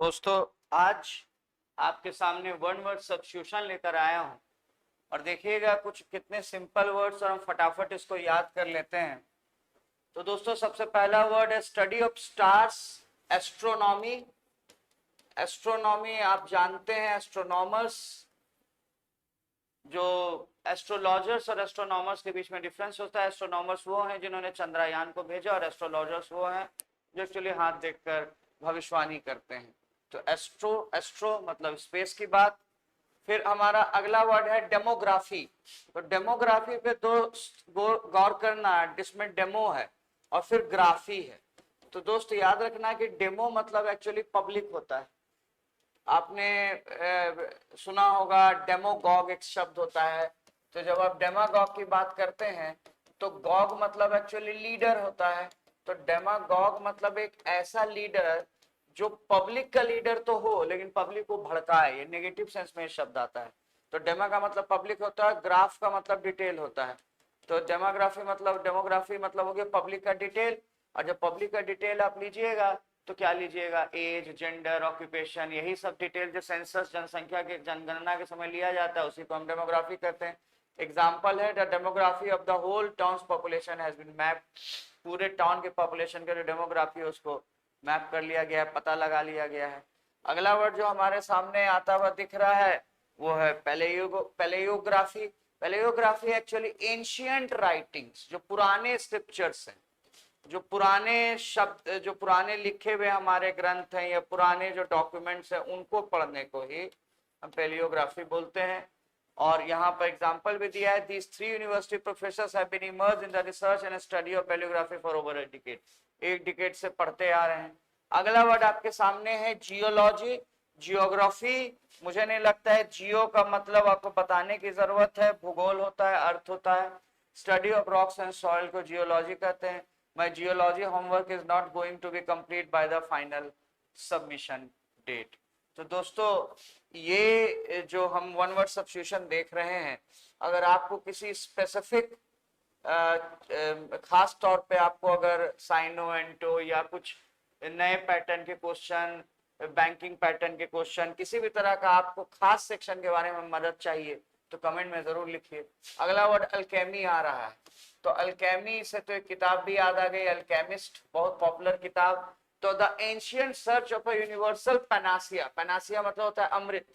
दोस्तों, आज आपके सामने वन वर्ड सब्स्टिट्यूशन लेकर आया हूं और देखिएगा कुछ कितने सिंपल वर्ड्स और हम फटाफट इसको याद कर लेते हैं। तो दोस्तों, सबसे पहला वर्ड है study of stars, astronomy. Astronomy आप जानते हैं, एस्ट्रोनॉमर्स जो एस्ट्रोलॉजर्स और एस्ट्रोनॉमर्स के बीच में डिफरेंस होता है। एस्ट्रोनॉमर्स वो हैं जिन्होंने चंद्रयान को भेजा और एस्ट्रोलॉजर्स वो हैं जो एक्चुअली हाथ देखकर भविष्यवाणी करते हैं। तो एस्ट्रो एस्ट्रो मतलब स्पेस की बात। फिर हमारा अगला वर्ड है डेमोग्राफी। तो डेमोग्राफी पे दो गौर करना है, जिसमें डेमो है और फिर ग्राफी है। तो दोस्त याद रखना कि डेमो मतलब एक्चुअली पब्लिक होता है। आपने सुना होगा डेमोगॉग एक शब्द होता है। तो जब आप डेमागॉग की बात करते हैं तो गॉग मतलब एक्चुअली लीडर होता है। तो डेमागॉग मतलब एक ऐसा लीडर जो पब्लिक का लीडर तो हो लेकिन पब्लिक को भड़काए, ये नेगेटिव सेंस में शब्द आता है। तो डेमा का मतलब पब्लिक होता है, ग्राफ का मतलब डिटेल होता है। तो डेमोग्राफी मतलब हो गया पब्लिक का डिटेल। और जब पब्लिक का डिटेल आप लीजिएगा तो क्या लीजिएगा, एज, जेंडर, ऑक्यूपेशन, यही सब डिटेल जो सेंसस जनसंख्या के जनगणना के समय लिया जाता है उसी को हम डेमोग्राफी कहते हैं। एग्जाम्पल है the demography of the whole town population has been mapped. पूरे टाउन के पॉपुलेशन का जो डेमोग्राफी है उसको मैप कर लिया गया है, पता लगा लिया गया है। अगला वर्ड जो हमारे सामने आता हुआ दिख रहा है वो है पैलेयोग्राफी। पैलेयोग्राफी एक्चुअली एंशियंट राइटिंग्स, जो पुराने स्क्रिप्चर्स हैं, जो पुराने शब्द, जो पुराने लिखे हुए हमारे ग्रंथ हैं या पुराने जो डॉक्यूमेंट्स हैं उनको पढ़ने को ही हम पैलियोग्राफी बोलते हैं। और यहाँ पर एग्जांपल भी दिया है, these three university professors have been emerged in the research and study of paleography for over a decade. एक डिकेड से पढ़ते आ रहे हैं। अगला वर्ड आपके सामने है जियोलॉजी, जियोग्राफी। मुझे नहीं लगता है जियो का मतलब आपको बताने की जरूरत है, भूगोल होता है, अर्थ होता है। Study of rocks and soil को जियोलॉजी कहते हैं। My geology homework is not going to be complete by the final submission date. तो दोस्तों, ये जो हम वन वर्ड सब्स्टिट्यूशन देख रहे हैं, अगर आपको किसी स्पेसिफिक खास तौर पे आपको अगर साइनो एंटो या कुछ नए पैटर्न के क्वेश्चन, बैंकिंग पैटर्न के क्वेश्चन, किसी भी तरह का आपको खास सेक्शन के बारे में मदद चाहिए तो कमेंट में जरूर लिखिए। अगला वर्ड अल्केमी आ रहा है। तो अल्केमी से तो एक किताब भी याद आ गई, अल्केमिस्ट, बहुत पॉपुलर किताब। तो the ancient search of a universal panacea, panacea मतलब होता है अमृत,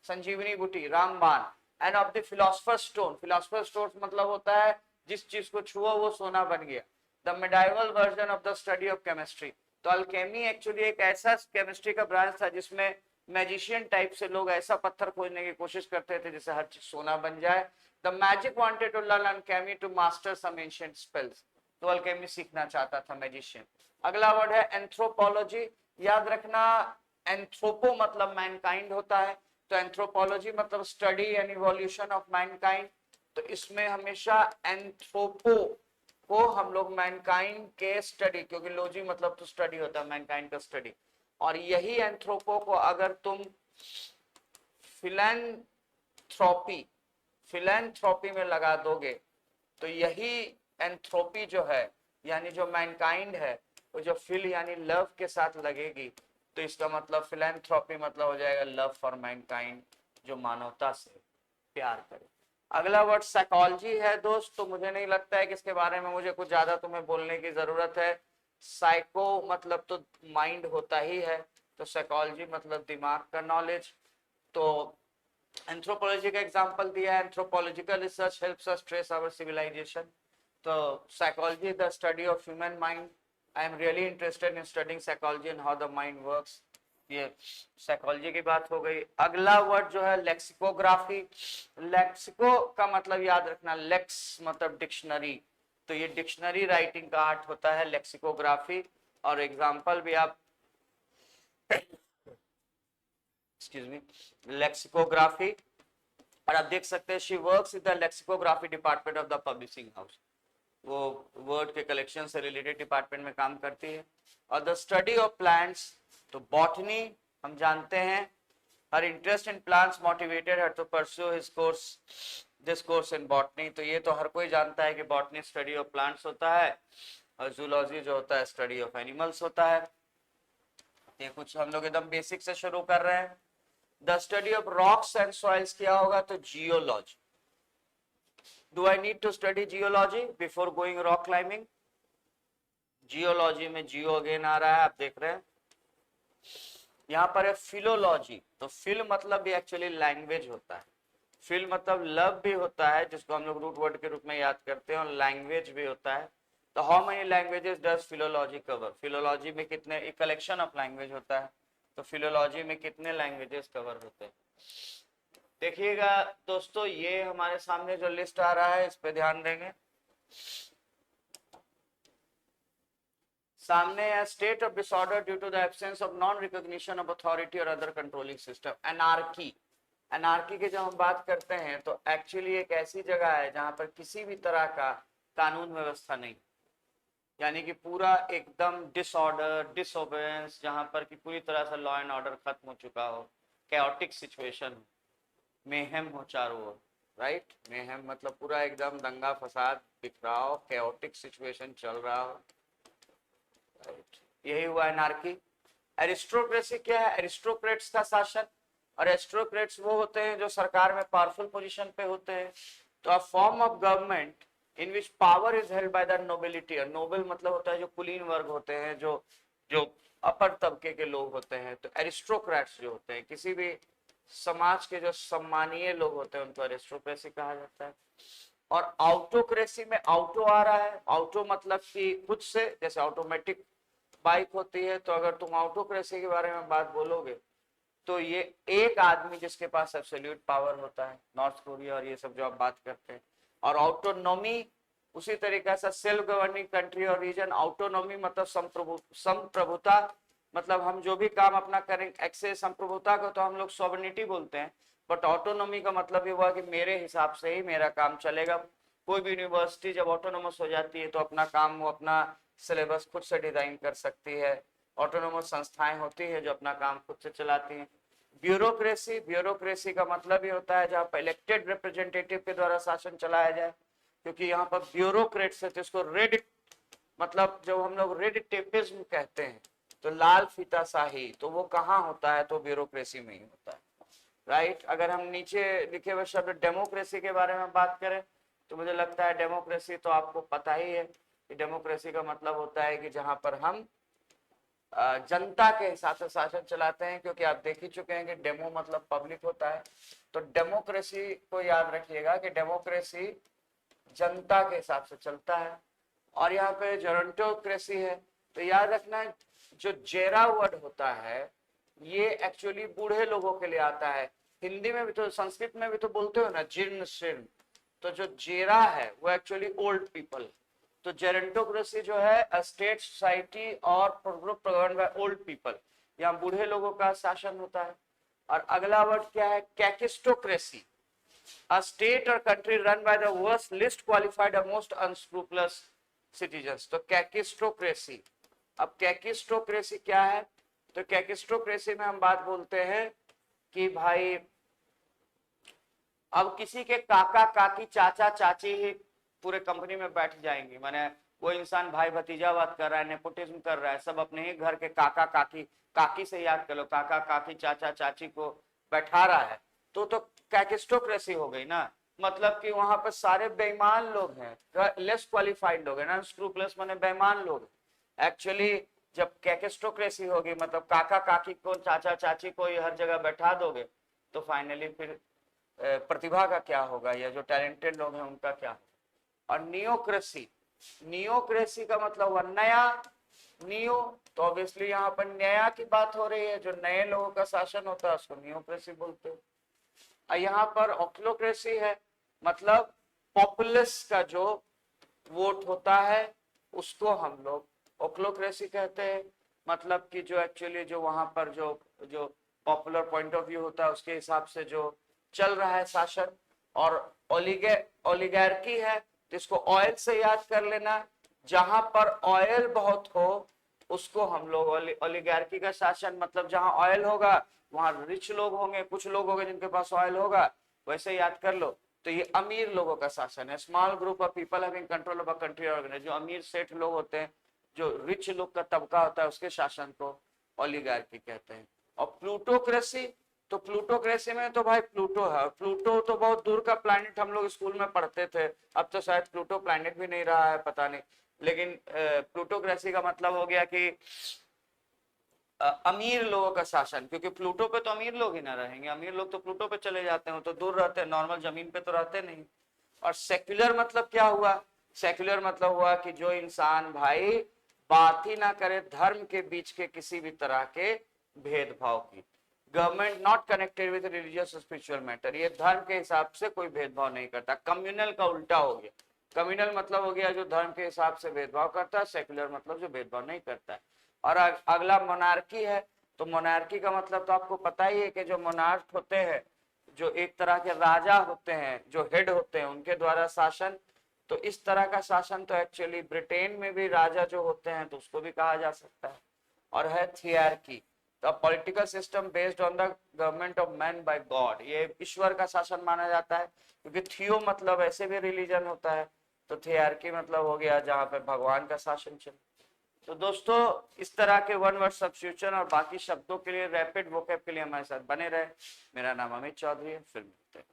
संजीवनी बूटी, रामबाण। And of the philosopher stone, philosopher stone मतलब होता है जिस चीज को छुआ वो सोना बन गया। The medieval version of the study of chemistry. तो अल्केमी एक्चुअली एक ऐसा केमिस्ट्री का ब्रांच था जिसमें मैजिशियन टाइप से लोग ऐसा पत्थर खोजने की कोशिश करते थे जिससे हर चीज सोना बन जाए। The magic wanted to learn alchemy to master some ancient spells. तो अल्केमी सीखना चाहता था मैजिशियन। अगला वर्ड है एंथ्रोपोलॉजी। याद रखना, एंथ्रोपो मतलब मैनकाइंड होता है, तो एंथ्रोपोलॉजी मतलब study and evolution of Mankind. तो इसमें हमेशा एंथ्रोपो को हम लोग मैनकाइंड के स्टडी, क्योंकि लॉजी मतलब तो स्टडी होता है, मैनकाइंड का स्टडी। और यही एंथ्रोपो को अगर तुम फिलैंथ्रोपी फिलैंथ्रोपी में लगा दोगे तो यही एंथ्रोपी जो है यानी जो मैनकाइंड है वो जो फिल यानी लव के साथ लगेगी तो इसका मतलब फिलैंथ्रोपी मतलब हो जाएगा लव फॉर मैनकाइंड, जो मानवता से प्यार करे। अगला वर्ड साइकोलॉजी है दोस्त। तो मुझे नहीं लगता है कि इसके बारे में मुझे कुछ ज्यादा तुम्हें बोलने की जरूरत है। साइको मतलब तो माइंड होता ही है, तो साइकोलॉजी मतलब दिमाग का नॉलेज। तो एंथ्रोपोलॉजी का एग्जांपल दिया है, anthropological research helps us trace our civilisation. तो psychology the study of human mind. I am really interested in studying psychology and how the mind works. ये साइकोलॉजी की बात हो गई। अगला वर्ड जो है लेक्सिकोग्राफी। लेक्सिको का मतलब याद रखना, लेक्स मतलब डिक्शनरी, तो ये डिक्शनरी राइटिंग का आर्ट होता है लेक्सिकोग्राफी। और एग्जांपल भी आप एक्सक्यूज मी, लेक्सिकोग्राफी। और आप देख सकते हैं she works in the lexicography department of the publishing house, वो वर्ड के कलेक्शन से रिलेटेड डिपार्टमेंट में काम करती है। और द स्टडी ऑफ प्लांट्स, तो बॉटनी हम जानते हैं, her interest in plants motivated her to pursue his course this course in botany. तो ये तो हर कोई जानता है कि बॉटनी स्टडी ऑफ प्लांट्स होता है और जूलॉजी जो होता है स्टडी ऑफ एनिमल्स होता है। ये कुछ हम लोग एकदम बेसिक से शुरू कर रहे हैं। The study of rocks and soils क्या होगा, तो geology. Do I need to study geology before going rock climbing? Geology में जियो अगेन आ रहा है, आप देख रहे हैं। यहाँ पर है फिलोलॉजी, तो फिल मतलब भी एक्चुअली लैंग्वेज होता है। फिल मतलब लव भी होता है, जिसको हम लोग रूट वर्ड के रूप में याद करते हैं, और लैंग्वेज भी होता है। तो how many languages does philology cover? Philology में कितने, एक कलेक्शन ऑफ लैंग्वेज होता है, तो फिलोलॉजी में कितने लैंग्वेजेस कवर होते हैं? देखिएगा दोस्तों, ये हमारे सामने जो लिस्ट आ रहा है इस पे ध्यान देंगे। सामने है state of disorder due to the absence of non recognition of authority और other controlling system. Anarchy, anarchy की जब हम बात करते हैं तो एक्चुअली एक ऐसी जगह है जहां पर किसी भी तरह का कानून व्यवस्था नहीं, यानी कि पूरा एकदम डिसऑर्डर, डिसओबेडेंस, जहां पर कि पूरी तरह से लॉ एंड ऑर्डर खत्म हो चुका हो, कैओटिक सिचुएशन, मेहम हो चारों ओर, राइट। मेहम मतलब पूरा एकदम दंगा फसाद, बिखराव, कैओटिक सिचुएशन चल रहा हो, राइट। यही हुआ एनार्की। एरिस्टोक्रेसी क्या है? एरिस्टोक्रेट्स का शासन, और एरिस्टोक्रेट्स वो होते हैं जो सरकार में पावरफुल पोजीशन पे होते हैं। तो a form of government in which power is held by the nobility. Noble मतलब होता है जो कुलीन वर्ग होते हैं, जो जो अपर तबके के लोग होते हैं। तो एरिस्टोक्रेट्स जो होते हैं, किसी भी समाज के जो सम्मानीय लोग होते हैं, उनको एरिस्टोक्रेसी कहा जाता है। और ऑटोक्रेसी में ऑटो आ रहा है, ऑटो मतलब कि खुद से, जैसे ऑटोमेटिक बाइक होती है। तो अगर तुम ऑटोक्रेसी के बारे में बात बोलोगे तो ये एक आदमी जिसके पास एब्सोल्यूट पावर होता है, नॉर्थ कोरिया और ये सब जो आप बात करते हैं। और ऑटोनॉमी उसी तरीके से सेल्फ गवर्निंग कंट्री और रीजन। ऑटोनॉमी मतलब संप्रभुता, मतलब हम जो भी काम अपना करें, एक्सेस संप्रभुता को तो हम लोग सॉवरेनिटी बोलते हैं, बट ऑटोनॉमी का मतलब ये हुआ कि मेरे हिसाब से ही मेरा काम चलेगा। कोई भी यूनिवर्सिटी जब ऑटोनोमस हो जाती है तो अपना काम वो अपना सिलेबस खुद से डिजाइन कर सकती है। ऑटोनोमस संस्थाएं होती है जो अपना काम खुद से चलाती हैं। ब्यूरोक्रेसी, ब्यूरोक्रेसी का मतलब ये होता है जहाँ पर इलेक्टेड रिप्रेजेंटेटिव के द्वारा शासन चलाया जाए, क्योंकि यहाँ पर ब्यूरोक्रेट्स है, तो इसको रेड, मतलब जब हम लोग रेड टेपिज्म कहते हैं, तो लाल फीता शाही, तो वो कहाँ होता है? तो ब्यूरोक्रेसी में ही होता है, राइट। अगर हम नीचे लिखे हुए शब्द डेमोक्रेसी के बारे में बात करें तो मुझे लगता है डेमोक्रेसी तो आपको पता ही है कि डेमोक्रेसी का मतलब होता है कि जहां पर हम जनता के हिसाब से शासन चलाते हैं, क्योंकि आप देख ही चुके हैं कि डेमो मतलब पब्लिक होता है। तो डेमोक्रेसी को याद रखिएगा कि डेमोक्रेसी जनता के हिसाब से चलता है। और यहाँ पे जेरोंटोक्रेसी है, तो याद रखना जो जेरा वर्ड होता है ये एक्चुअली बूढ़े लोगों के लिए आता है। हिंदी में भी तो, संस्कृत में भी तो बोलते हो ना जीर्ण शीर्ण, तो जो जेरा है वो एक्चुअली ओल्ड पीपल। तो जेरेंटोक्रेसी जो है अ स्टेट सोसाइटी और group govern by old people, यहाँ बूढ़े लोगों का शासन होता है। और अगला वर्ड क्या है? कैकिस्टोक्रेसी, a state or country run by the worst, least qualified or most unscrupulous citizens। तो कैकिस्टोक्रेसी, अब कैकिस्टोक्रेसी क्या है? तो कैकिस्टोक्रेसी में हम बात बोलते हैं कि भाई अब किसी के काका काकी चाचा चाची ही पूरे कंपनी में बैठ जाएंगे, माने वो इंसान भाई भतीजावाद कर रहा है, नेपोटिज्म कर रहा है, सब अपने ही घर के काका काकी, काकी से याद कर लो, काका काकी चाचा चाची को बैठा रहा है, तो कैकिस्टोक्रेसी हो गई ना। मतलब कि वहां पर सारे बेईमान लोग हैं, लेस क्वालिफाइड लोग हैं ना, स्क्रूपलेस माने बेईमान लोग। एक्चुअली जब कैकिस्टोक्रेसी होगी, मतलब काका काकी को, चाचा चाची को हर जगह बैठा दोगे, तो फाइनली फिर प्रतिभा का क्या होगा, या जो टैलेंटेड लोग हैं उनका क्या। और नियोक्रेसी, नियोक्रेसी का मतलब हुआ नया, नियो, तो ऑब्वियसली यहाँ पर नया की बात हो रही है, जो नए लोगों का शासन होता है उसको नियोक्रेसी बोलते हैं। यहाँ पर ऑक्लोक्रेसी है, मतलब पॉपुलस का जो वोट होता है उसको हम लोग ऑक्लोक्रेसी कहते हैं। मतलब कि जो एक्चुअली जो वहां पर जो जो पॉपुलर पॉइंट ऑफ व्यू होता है उसके हिसाब से जो चल रहा है शासन। और ओलिगार्की है, तो इसको ऑयल से याद कर लेना, जहां पर ऑयल बहुत हो उसको हम लोग ओलिगार्की का शासन, मतलब जहां ऑयल होगा वहां रिच लोग होंगे, कुछ लोग होंगे जिनके पास ऑयल होगा, वैसे याद कर लो। तो ये अमीर लोगों का शासन है, small group of people having control over country organize, जो अमीर सेठ लोग होते हैं, जो रिच लोग का तबका होता है उसके शासन को ओलिगार्की कहते हैं। और प्लूटोक्रेसी, तो प्लूटोक्रेसी में तो भाई प्लूटो है, प्लूटो तो बहुत दूर का प्लैनेट, हम लोग स्कूल में पढ़ते थे, अब तो शायद प्लूटो प्लैनेट भी नहीं रहा है, पता नहीं। लेकिन प्लूटोक्रेसी का मतलब हो गया कि अमीर लोगों का शासन, क्योंकि प्लूटो पे तो अमीर लोग ही ना रहेंगे, अमीर लोग तो प्लूटो पे चले जाते हैं, तो दूर रहते हैं, नॉर्मल जमीन पे तो रहते नहीं। और सेक्युलर मतलब क्या हुआ? सेक्युलर मतलब हुआ कि जो इंसान भाई बात ही ना करे धर्म के बीच के किसी भी तरह के भेदभाव की। Government not connected with religious spiritual matter, ये धर्म के हिसाब से कोई भेदभाव नहीं करता। कम्युनल का उल्टा हो गया, कम्युनल मतलब हो गया जो धर्म के हिसाब से भेदभाव करता है, सेक्युलर मतलब जो भेदभाव नहीं करता है। और अगला मोनार्की है, तो मोनार्की का मतलब तो आपको पता ही है कि जो मोनार्क होते हैं, जो एक तरह के राजा होते हैं, जो हेड होते हैं, उनके द्वारा शासन। तो इस तरह का शासन तो एक्चुअली ब्रिटेन में भी राजा जो होते हैं तो उसको भी कहा जा सकता है। और है थियार्की, तो political system based on the government of man by God, ये ईश्वर का शासन माना जाता है, क्योंकि थियो मतलब ऐसे भी रिलीजन होता है, तो थियार्की मतलब हो गया जहां पे भगवान का शासन चले। तो दोस्तों इस तरह के वन वर्ड सब्स्टिट्यूशन और बाकी शब्दों के लिए, रैपिड वोकैब के लिए हमारे साथ बने रहे। मेरा नाम अमित चौधरी है, फिर मिलते हैं।